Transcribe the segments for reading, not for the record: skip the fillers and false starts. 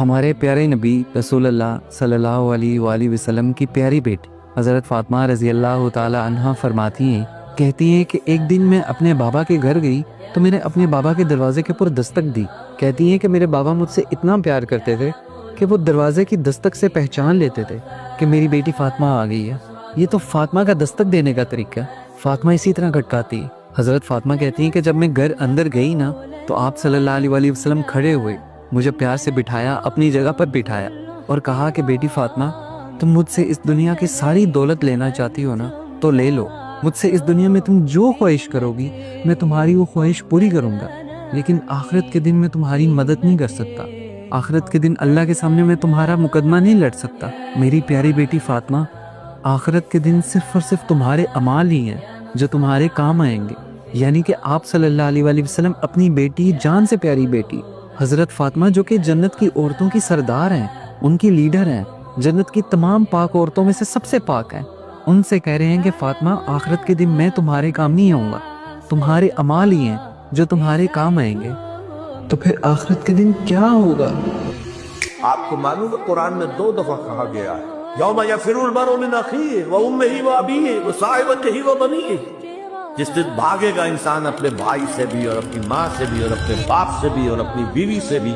ہمارے پیارے نبی رسول اللہ صلی اللہ علیہ وآلہ وسلم کی پیاری بیٹی حضرت فاطمہ رضی اللہ تعالی عنہا فرماتی ہیں، کہتی ہیں کہ ایک دن میں اپنے بابا کے گھر گئی تو میں نے اپنے بابا کے دروازے کے پر دستک دی۔ کہتی ہیں کہ میرے بابا مجھ سے اتنا پیار کرتے تھے کہ وہ دروازے کی دستک سے پہچان لیتے تھے کہ میری بیٹی فاطمہ آ گئی ہے۔ یہ تو فاطمہ کا دستک دینے کا طریقہ ہے، فاطمہ اسی طرح کھٹکاتی ہے۔ حضرت فاطمہ کہتی ہیں کہ جب میں گھر اندر گئی نا تو آپ صلی اللہ علیہ وآلہ وسلم کھڑے ہوئے، مجھے پیار سے بٹھایا، اپنی جگہ پر بٹھایا اور کہا کہ بیٹی فاطمہ، تم مجھ سے اس دنیا کی ساری دولت لینا چاہتی ہو نا تو لے لو، مجھ سے اس دنیا میں تم جو خواہش کرو گی میں تمہاری وہ خواہش پوری کروں گا، لیکن آخرت کے دن میں تمہاری مدد نہیں کر سکتا، آخرت کے دن اللہ کے سامنے میں تمہارا مقدمہ نہیں لڑ سکتا۔ میری پیاری بیٹی فاطمہ، آخرت کے دن صرف اور صرف تمہارے اعمال ہی ہیں جو تمہارے کام آئیں گے۔ یعنی کہ آپ صلی اللہ علیہ وآلہ وسلم اپنی بیٹی، جان سے پیاری بیٹی حضرت فاطمہ، جو کہ جنت کی عورتوں کی سردار ہیں، ان کی لیڈر ہیں، جنت کی تمام پاک عورتوں میں سے سب سے پاک ہیں، ان سے کہہ رہے ہیں کہ فاطمہ، آخرت کے دن میں تمہارے کام نہیں آؤں گا، تمہارے اعمال ہی ہیں جو تمہارے کام آئیں گے۔ تو پھر آخرت کے دن کیا ہوگا؟ آپ کو معلوم ہے قرآن میں 2 دفعہ کہا گیا ہے، یوم یفر المرء من اخیہ وامہ وابیہ وصاحبتہ وبنیہ، جس دن بھاگے گا انسان اپنے بھائی سے بھی اور اپنی ماں سے بھی اور اپنے باپ سے بھی اور اپنی بیوی سے بھی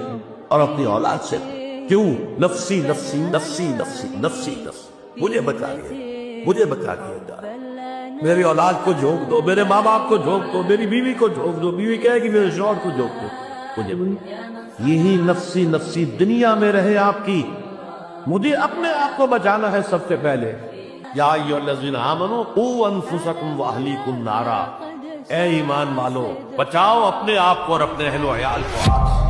اور اپنی اولاد سے بھی۔ کیوں؟ نفسی نفسی نفسی نفسی نفسی نفسی، مجھے بچا لیا، مجھے بچا لیا، میری اولاد کو جھونک دو، میرے ماں باپ کو جھونک دو، میری بیوی کو جھونک دو، بیوی کہے کہ میرے شوہر کو جھونک دو، مجھے یہی نفسی نفسی دنیا میں رہے آپ کی، مجھے اپنے آپ کو بچانا ہے سب سے پہلے۔ یا ایھا الذین آمنوا قوا انفسکم واہلیکم نارا، اے ایمان والو، بچاؤ اپنے آپ کو اور اپنے اہل و عیال کو۔